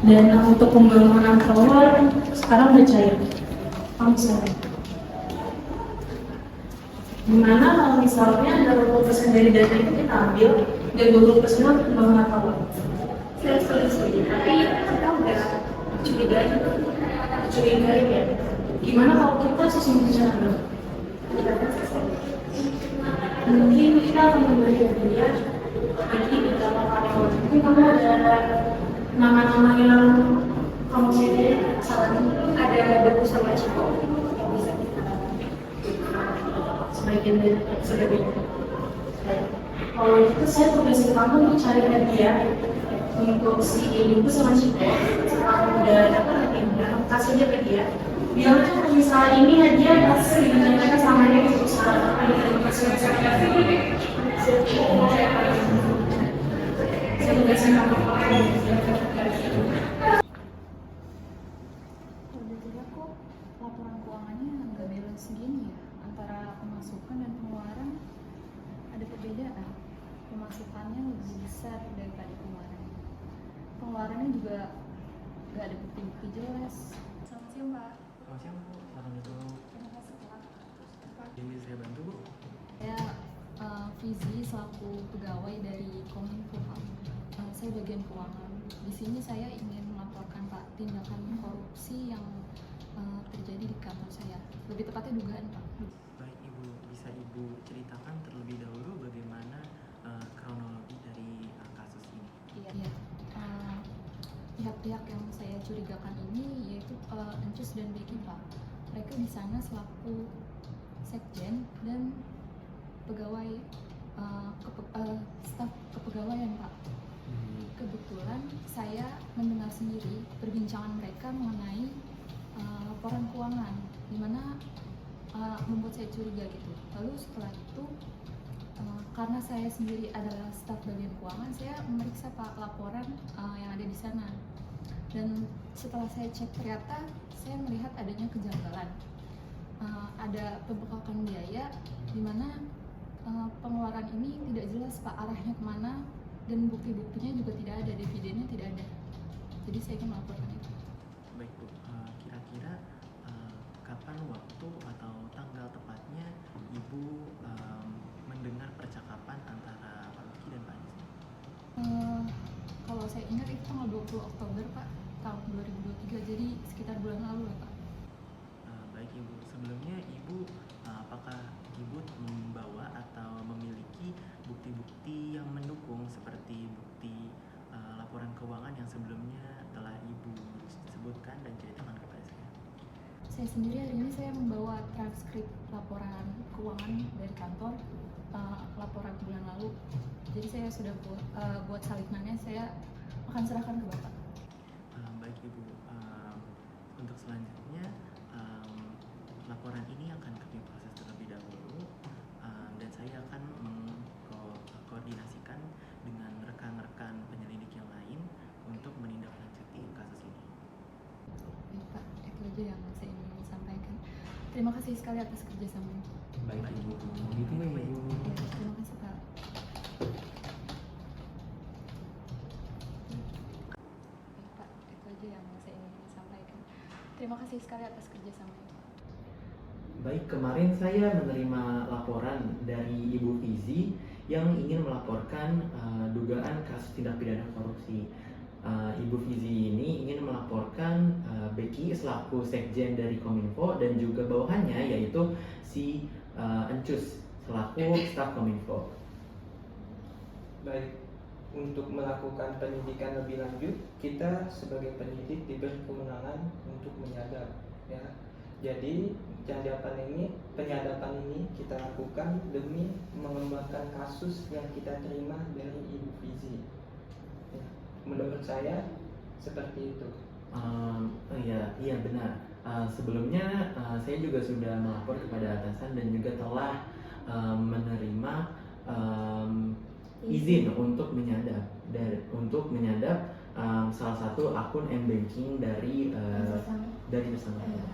Dan untuk pembangunan tower sekarang udah cair. Dimana kalau misalnya 20% dari data itu kita ambil, dan 20% untuk pembangunan tower. Saya setuju, tapi kita udah curiga ya. Gimana kalau kita sesungguhnya bicara? Mungkin kita akan memberi hadiah bagi beberapa karyawan. Mungkin kamu ada nama-nama yang kamu pilih, saat ini ada Deku sama Ciko yang bisa kita sebagian dari sebagian. Kalau itu saya tugasin kamu untuk cari hadiah untuk si Deku sama Ciko. Setelah udah dapat hadiahnya, kasih aja ke dia. Bilang aja misalnya ini hadiah kasih mereka sama dia untuk sekarang. Saya tugasin kamu. Udah tidak kok laporan keuangannya nggak balance segini ya, antara pemasukan dan pengeluaran ada perbedaan. Pemasukannya lebih besar daripada kemarin, pengeluarannya juga nggak ada bukti-bukti jelas. Selamat siang Pak. Selamat siang Bu, makan dulu. Terima kasih Pak. Ini saya bantu Bu. Saya Fizi selaku pegawai dari Kominfo Pak. Saya bagian keuangan. Di sini saya ingin melaporkan Pak tindakan korupsi yang terjadi di kantor saya. Lebih tepatnya dugaan Pak. Baik Ibu, bisa Ibu ceritakan terlebih dahulu bagaimana kronologi dari kasus ini? Iya. Pihak-pihak yang saya curigakan ini yaitu Encus dan Becky Pak. Mereka di sana selaku sekjen dan pegawai staf kepegawaian Pak. Kebetulan saya mendengar sendiri perbincangan mereka mengenai laporan keuangan, di mana membuat saya curiga gitu. Lalu setelah itu karena saya sendiri adalah staf bagian keuangan, saya memeriksa Pak laporan yang ada di sana. Dan setelah saya cek ternyata saya melihat adanya kejanggalan. Ada pembengkakan biaya di mana pengeluaran ini tidak jelas Pak arahnya kemana, dan bukti-buktinya juga tidak ada, dividennya tidak ada. Jadi saya ingin melaporkan itu. Baik Bu, kira-kira kapan waktu atau tanggal tepatnya Ibu mendengar percakapan antara Pak Luki dan Pak Anies? Kalau saya ingat itu tanggal 20 Oktober Pak, tahun 2023, jadi sekitar bulan lalu ya Pak. Baik Ibu, sebelumnya Ibu apakah Ibu membawa atau memiliki bukti-bukti yang mendukung seperti bukti laporan keuangan yang sebelumnya telah Ibu sebutkan dan ceritakan kepada saya? Saya sendiri hari ini saya membawa transkrip laporan keuangan dari kantor, laporan bulan lalu. Jadi saya sudah buat salinannya, saya akan serahkan ke Bapak. Baik Ibu, untuk selanjutnya laporan ini akan kami proses terlebih dahulu dan saya akan mengkoordinasikan dengan rekan-rekan penyelidik yang lain untuk menindaklanjuti kasus ini. Baik Pak, itu aja yang saya ingin sampaikan. Terima kasih sekali atas kerjasamanya. Baik Ibu, gitu ya Ibu. Ya, terima kasih Pak. Baik Pak, itu aja yang saya ingin sampaikan. Terima kasih sekali atas kerjasamanya. Baik, kemarin saya menerima laporan dari Ibu Fizi yang ingin melaporkan dugaan kasus tindak pidana korupsi. Ibu Fizi ini ingin melaporkan Becky selaku sekjen dari Kominfo dan juga bawahannya yaitu si Encus selaku staf Kominfo. Baik, untuk melakukan penyidikan lebih lanjut, kita sebagai penyidik diberi kewenangan untuk menyadap, ya. Jadi penyadapan ini kita lakukan demi mengembangkan kasus yang kita terima dari Ibu Fizi. Ya, menurut saya seperti itu. Iya benar. Sebelumnya saya juga sudah melapor kepada atasan dan juga telah menerima izin untuk menyadap salah satu akun m-banking dari bersangkutan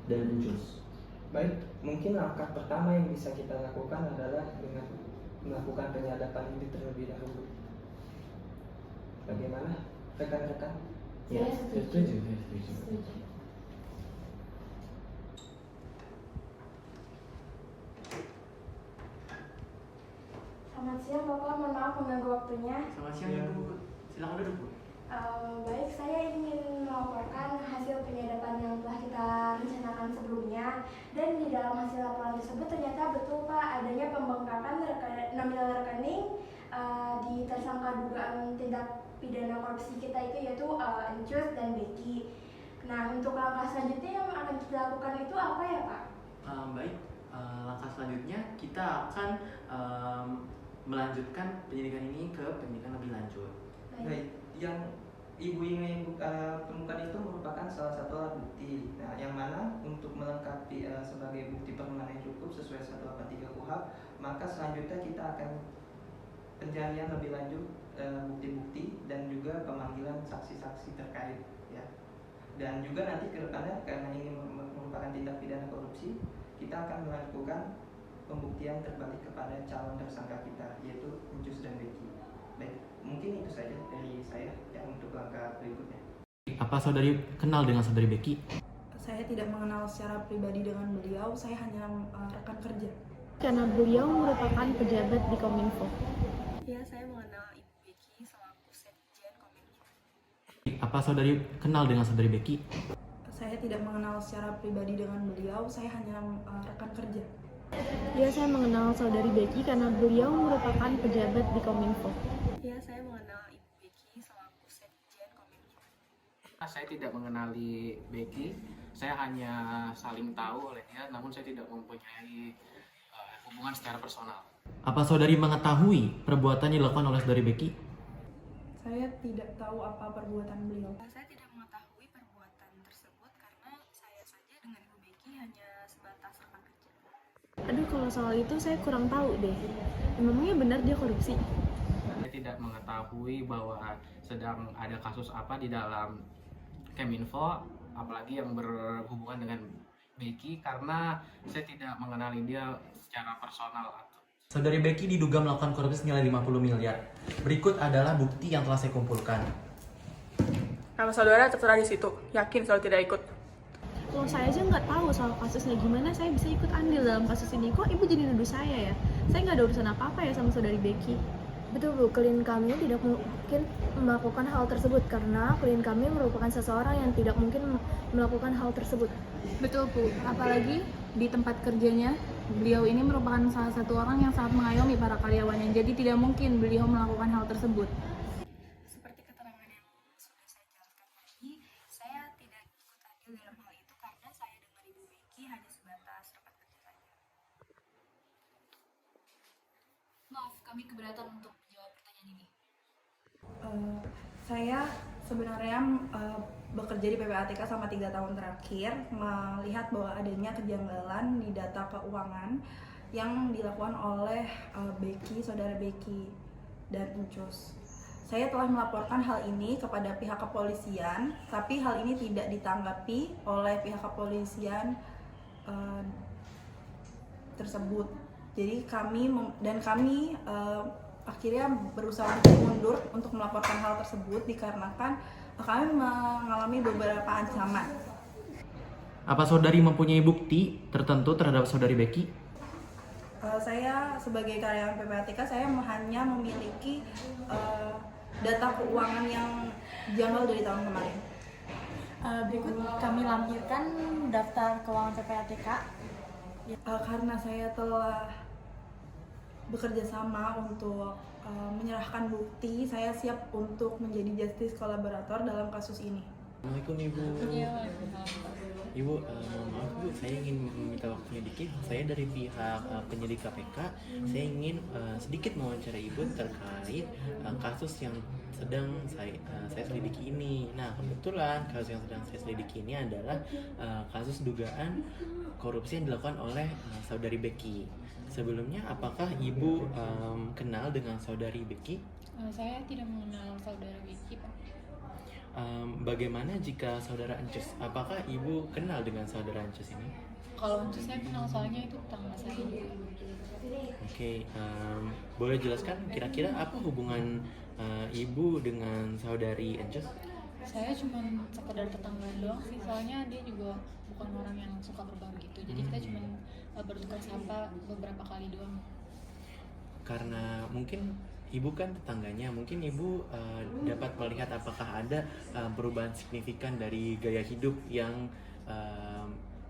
dan Encus. Baik, mungkin langkah pertama yang bisa kita lakukan adalah dengan melakukan penyadapan ini terlebih dahulu. Bagaimana? rekan-rekan? Ya, Saya saya setuju. setuju. Setuju. Selamat siang Bapak, mohon maaf mengganggu waktunya. Selamat siang Ya. Ibu. Silakan duduk Bu. Baik, saya ingin melaporkan hasil penyadapan yang telah kita rencanakan sebelumnya. Dan di dalam hasil laporan tersebut ternyata betul Pak adanya pembengkakan nominal rekening di tersangka dugaan tindak pidana korupsi kita itu yaitu Encus dan Becky. Nah, untuk langkah selanjutnya yang akan kita lakukan itu apa ya Pak? Baik, langkah selanjutnya kita akan melanjutkan penyidikan ini ke penyidikan lebih lanjut. Baik, yang Ibu ingin temukan itu merupakan salah satu alat bukti. Nah, yang mana untuk melengkapi sebagai bukti permulaan yang cukup sesuai 183 KUHP, maka selanjutnya kita akan pencarian lebih lanjut bukti-bukti dan juga pemanggilan saksi-saksi terkait ya. Dan juga nanti ke depannya karena ini merupakan tindak pidana korupsi, kita akan melakukan pembuktian terbalik kepada calon tersangka kita yaitu Encus dan Becky. Baik, mungkin itu saja dari saya yang untuk langkah berikutnya. Apa saudari kenal dengan saudari Becky? Saya tidak mengenal secara pribadi dengan beliau, saya hanya rekan kerja. Karena beliau merupakan pejabat di Kominfo. Ya, saya mengenal Ibu Becky selaku Sekjen Kominfo. Apa saudari kenal dengan saudari Becky? Saya tidak mengenal secara pribadi dengan beliau, saya hanya rekan kerja. Ya, saya mengenal saudari Becky karena beliau merupakan pejabat di Kominfo. Ya, saya mengenal Ibu Becky selaku Sekjen Kominfo. Saya tidak mengenali Becky, saya hanya saling tahu olehnya, namun saya tidak mempunyai hubungan secara personal. Apa saudari mengetahui perbuatan yang dilakukan oleh saudari Becky? Saya tidak tahu apa perbuatan beliau. Saya tidak mengetahui perbuatan tersebut karena saya saja dengan Ibu Becky hanya sebatas rekan kerja. Aduh, kalau soal itu saya kurang tahu deh. Memangnya benar dia korupsi? Saya tidak mengetahui bahwa sedang ada kasus apa di dalam Kominfo, apalagi yang berhubungan dengan Becky, karena saya tidak mengenali dia secara personal. Saudari Becky diduga melakukan korupsi senilai 50 miliar. Berikut adalah bukti yang telah saya kumpulkan. Nama saudara tertera di situ. Yakin saudara tidak ikut? Kalau saya aja nggak tahu soal kasusnya gimana, saya bisa ikut andil dalam kasus ini. Kok ibu jadi nuduh saya ya? Saya nggak ada urusan apa-apa ya sama saudari Becky. Betul Bu, klien kami tidak mungkin melakukan hal tersebut karena klien kami merupakan seseorang yang tidak mungkin melakukan hal tersebut. Betul Bu, apalagi di tempat kerjanya beliau ini merupakan salah satu orang yang sangat mengayomi para karyawannya, jadi tidak mungkin beliau melakukan hal tersebut. Seperti keterangan yang sudah saya jelaskan tadi, saya tidak ikut andil dalam hal itu karena saya dengan Ibu Becky hanya sebatas rekan kerja saja. Maaf, kami keberatan untuk menjawab pertanyaan ini. Saya sebenarnya bekerja di PPATK selama 3 tahun terakhir, melihat bahwa adanya kejanggalan di data keuangan yang dilakukan oleh Becky, saudara Becky dan Encus. Saya telah melaporkan hal ini kepada pihak kepolisian, tapi hal ini tidak ditanggapi oleh pihak kepolisian tersebut. Jadi kami akhirnya berusaha untuk mundur untuk melaporkan hal tersebut dikarenakan kami mengalami beberapa ancaman. Apa saudari mempunyai bukti tertentu terhadap saudari Becky? Saya sebagai karyawan PPATK saya hanya memiliki data keuangan yang janggal dari tahun kemarin. Berikut kami lampirkan daftar keuangan PPATK. Karena saya telah bekerja sama untuk menyerahkan bukti, saya siap untuk menjadi justice kolaborator dalam kasus ini. Assalamualaikum Ibu. Ibu, mohon maaf Bu, saya ingin meminta waktunya dikit. Saya dari pihak penyidik KPK, saya ingin sedikit mewawancarai Ibu terkait kasus yang sedang saya selidiki ini. Nah, kebetulan kasus yang sedang saya selidiki ini adalah kasus dugaan korupsi yang dilakukan oleh saudari Becky. Sebelumnya, apakah Ibu kenal dengan saudari Becky? Saya tidak mengenal saudara Becky, Pak. Bagaimana jika saudara Encus? Apakah Ibu kenal dengan saudara Encus ini? Kalau untuk saya kenal, soalnya itu tetangga saya juga. Oke, boleh jelaskan kira-kira apa hubungan ibu dengan saudari Encus? Saya cuma sekedar tetangga doang sih, soalnya dia juga bukan orang yang suka berbagi gitu. Jadi kita cuma bertukar sampah beberapa kali doang. Karena mungkin ibu kan tetangganya, mungkin ibu dapat melihat apakah ada perubahan signifikan dari gaya hidup yang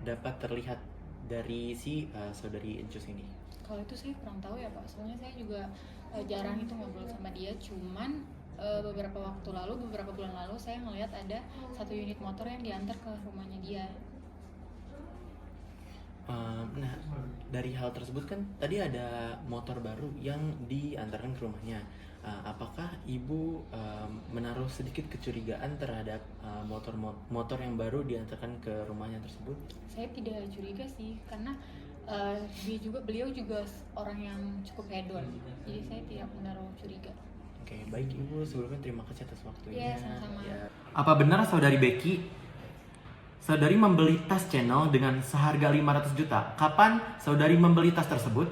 dapat terlihat dari si saudari Encus ini. Kalau itu saya kurang tahu ya Pak, soalnya saya juga jarang itu ngobrol sama dia. Cuman beberapa bulan lalu saya ngelihat ada satu unit motor yang diantar ke rumahnya dia. Nah, dari hal tersebut kan tadi ada motor baru yang diantarkan ke rumahnya. Apakah ibu menaruh sedikit kecurigaan terhadap motor yang baru diantarkan ke rumahnya tersebut? Saya tidak curiga sih, karena beliau juga orang yang cukup hedon. Jadi saya tidak menaruh curiga. Oke, baik ibu, sebelumnya terima kasih atas waktunya. Iya, sama-sama. Ya. Apa benar saudari Becky, saudari membeli tas Chanel dengan seharga 500 juta? Kapan saudari membeli tas tersebut?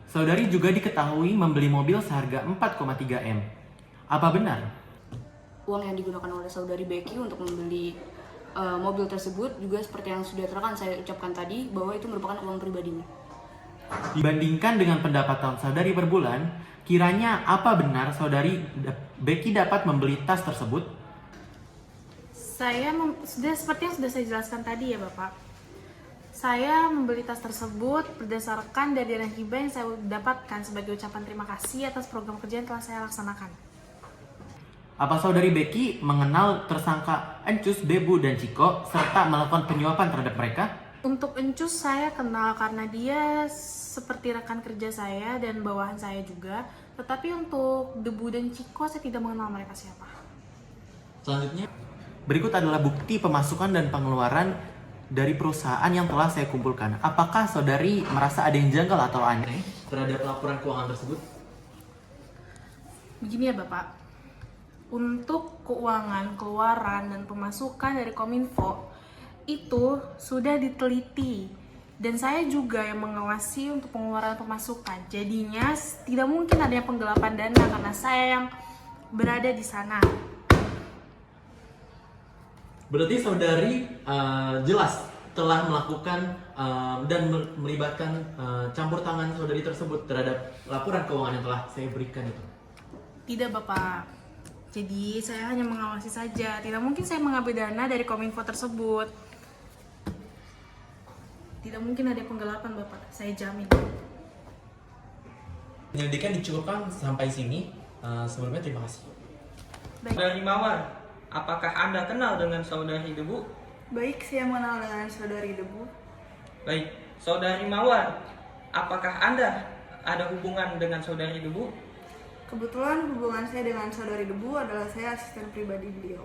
Saudari juga diketahui membeli mobil seharga 4,3 M. Apa benar? Uang yang digunakan oleh saudari Becky untuk membeli mobil tersebut juga seperti yang sudah terekan saya ucapkan tadi, bahwa itu merupakan uang pribadinya. Dibandingkan dengan pendapatan saudari per bulan, kiranya apa benar saudari Becky dapat membeli tas tersebut? Sudah seperti yang sudah saya jelaskan tadi ya Bapak. Saya membeli tas tersebut berdasarkan dari dana hibah yang saya dapatkan sebagai ucapan terima kasih atas program kerja yang telah saya laksanakan. Apa saudari Becky mengenal tersangka Encus, Debu, dan Ciko serta melakukan penyuapan terhadap mereka? Untuk Encus saya kenal karena dia seperti rekan kerja saya dan bawahan saya juga. Tetapi untuk Debu dan Ciko saya tidak mengenal mereka siapa. Selanjutnya, berikut adalah bukti pemasukan dan pengeluaran dari perusahaan yang telah saya kumpulkan. Apakah saudari merasa ada yang janggal atau aneh terhadap laporan keuangan tersebut? Begini ya Bapak, untuk keuangan, keluaran, dan pemasukan dari Kominfo itu sudah diteliti. Dan saya juga yang mengawasi untuk pengeluaran pemasukan. Jadinya tidak mungkin adanya penggelapan dana karena saya yang berada di sana. Berarti saudari jelas telah melakukan dan melibatkan campur tangan saudari tersebut terhadap laporan keuangan yang telah saya berikan itu? Tidak Bapak. Jadi saya hanya mengawasi saja. Tidak mungkin saya mengambil dana dari Kominfo tersebut. Tidak mungkin ada penggelapan Bapak. Saya jamin. Penyelidikan dicukupkan sampai sini. Sebelumnya terima kasih. Saudari Mawar, apakah Anda kenal dengan saudari Debu? Baik, saya mengenal dengan saudari Debu. Baik, saudari Mawar, apakah Anda ada hubungan dengan saudari Debu? Kebetulan hubungan saya dengan saudari Debu adalah saya asisten pribadi beliau.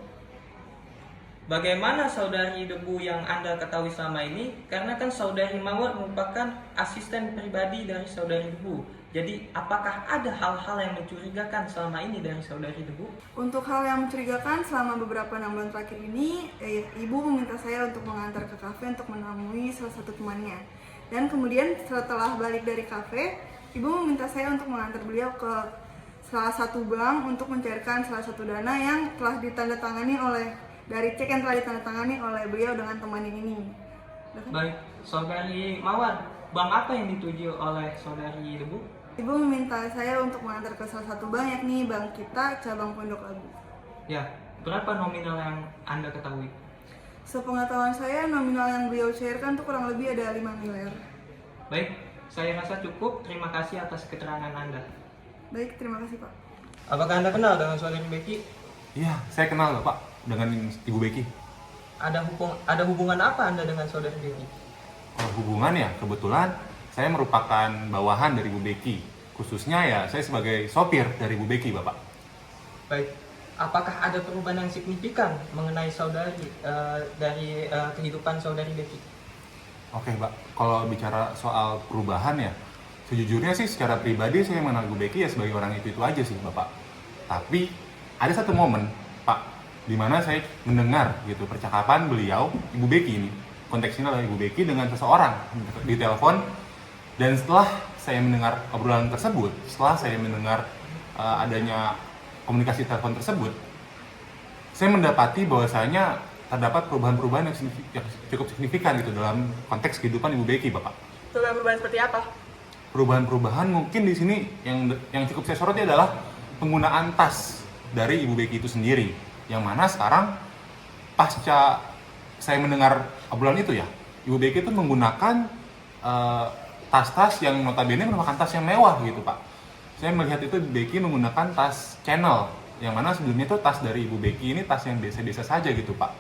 Bagaimana saudari Debu yang Anda ketahui selama ini? Karena kan saudari Mawar merupakan asisten pribadi dari saudari Debu. Jadi apakah ada hal-hal yang mencurigakan selama ini dari saudari Debu? Untuk hal yang mencurigakan selama beberapa 6 bulan terakhir ini, ibu meminta saya untuk mengantar ke kafe untuk menemui salah satu temannya. Dan kemudian setelah balik dari kafe, ibu meminta saya untuk mengantar beliau ke salah satu bank untuk mencairkan salah satu dana yang telah ditandatangani dari cek yang telah ditandatangani oleh beliau dengan temannya ini. Baik, saudari Mawar, bank apa yang dituju oleh saudari Debu? Ibu meminta saya untuk mengantar ke salah satu bank, yakni Bank Kita cabang Pondok Labu. Ya, berapa nominal yang Anda ketahui? Sepengetahuan saya, nominal yang beliau cairkan itu kurang lebih ada 5 miliar. Baik, saya rasa cukup. Terima kasih atas keterangan Anda. Baik, terima kasih Pak. Apakah Anda kenal dengan saudari Becky? Iya, saya kenal Pak dengan Ibu Becky. Ada hubungan apa Anda dengan saudari Becky? Kalau hubungan ya, kebetulan saya merupakan bawahan dari Ibu Becky. Khususnya ya, saya sebagai sopir dari Ibu Becky, Bapak. Baik, apakah ada perubahan yang signifikan mengenai saudari dari kehidupan saudari Becky? Oke, Pak. Kalau bicara soal perubahan ya, sejujurnya sih secara pribadi saya mengenal Ibu Becky ya sebagai orang itu aja sih, Bapak. Tapi ada satu momen, Pak, di mana saya mendengar gitu percakapan beliau, Ibu Becky ini, konteksnya adalah Ibu Becky dengan seseorang di telepon. Dan setelah saya mendengar obrolan tersebut, setelah saya mendengar adanya komunikasi telepon tersebut, saya mendapati bahwasanya terdapat perubahan-perubahan yang cukup signifikan gitu dalam konteks kehidupan Ibu Becky, Bapak. Perubahan-perubahan seperti apa? Perubahan-perubahan mungkin di sini yang cukup saya soroti adalah penggunaan tas dari Ibu Becky itu sendiri, yang mana sekarang pasca saya mendengar obrolan itu ya, Ibu Becky itu menggunakan tas-tas yang notabene merupakan tas yang mewah gitu, Pak. Saya melihat itu Becky menggunakan tas Chanel, yang mana sebelumnya itu tas dari Ibu Becky ini tas yang biasa-biasa saja gitu, Pak.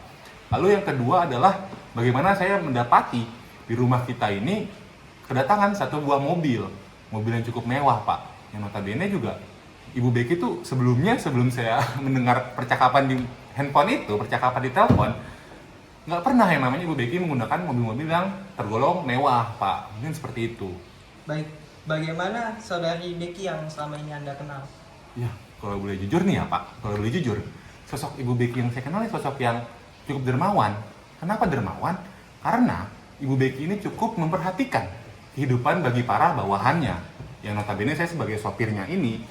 Lalu yang kedua adalah bagaimana saya mendapati di rumah kita ini kedatangan satu buah mobil yang cukup mewah, Pak. Yang notabene juga Ibu Becky itu sebelum saya mendengar percakapan di handphone itu, percakapan di telepon, nggak pernah yang namanya Ibu Becky menggunakan mobil-mobil yang tergolong mewah, Pak. Mungkin seperti itu. Baik, bagaimana saudari Becky yang selama ini Anda kenal? Ya, kalau boleh jujur nih ya, Pak. Kalau boleh jujur, sosok Ibu Becky yang saya kenal ini sosok yang cukup dermawan. Kenapa dermawan? Karena Ibu Becky ini cukup memperhatikan kehidupan bagi para bawahannya. Yang notabene saya sebagai sopirnya ini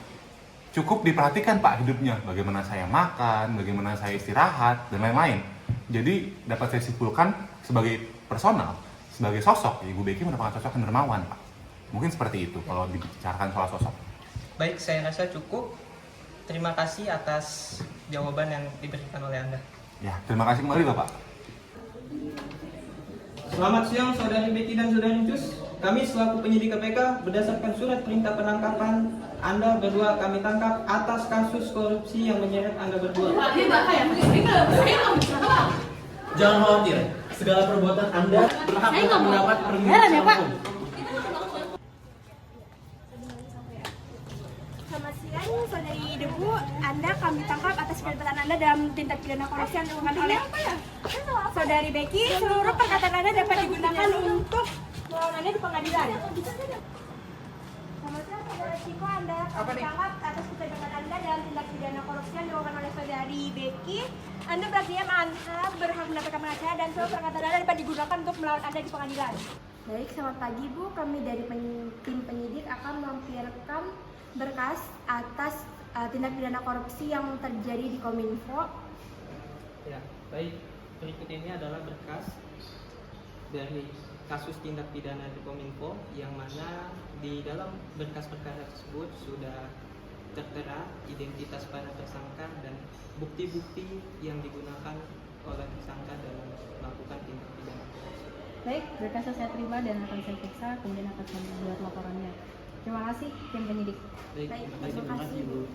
cukup diperhatikan, Pak, hidupnya. Bagaimana saya makan, bagaimana saya istirahat, dan lain-lain. Jadi dapat saya simpulkan sebagai personal, sebagai sosok, Ibu Becky merupakan sosok yang dermawan, Pak. Mungkin seperti itu kalau dibicarakan soal sosok. Baik, saya rasa cukup. Terima kasih atas jawaban yang diberikan oleh Anda. Ya, terima kasih kembali, Bapak. Selamat siang saudari Becky dan saudari Cus. Kami selaku penyidik KPK berdasarkan surat perintah penangkapan Anda berdua kami tangkap atas kasus korupsi yang menyeret Anda berdua. Jangan khawatir, segala perbuatan Anda berhak untuk mendapat perlindungan hukum. Selamat siang, saudari Debu. Anda kami tangkap atas keterlibatan Anda dalam tindak pidana korupsi yang dilakukan oleh saudari Becky. Seluruh perkataan Anda dapat digunakan untuk melawan Anda di pengadilan. Selamat siang, saudara Ciko. Anda kami tangkap atas keterlibatan Anda dalam tindak pidana korupsi yang dilakukan oleh saudari Becky. Anda berarti Anda berhak mendapatkan pengacara dan seluruh perkataan Anda dapat digunakan untuk melawan Anda di pengadilan. Baik, selamat pagi Bu. Kami dari tim penyidik akan melampirkan berkas atas tindak pidana korupsi yang terjadi di Kominfo. Ya, baik. Berikut ini adalah berkas dari kasus tindak pidana di Kominfo yang mana di dalam berkas perkara tersebut sudah tertera identitas para tersangka dan bukti-bukti yang digunakan oleh tersangka dalam melakukan tindak pidana korupsi. Baik, berkasnya saya terima dan akan saya periksa, kemudian akan saya buat laporannya. Terima kasih tim penyidik. Baik, terima kasih Bu.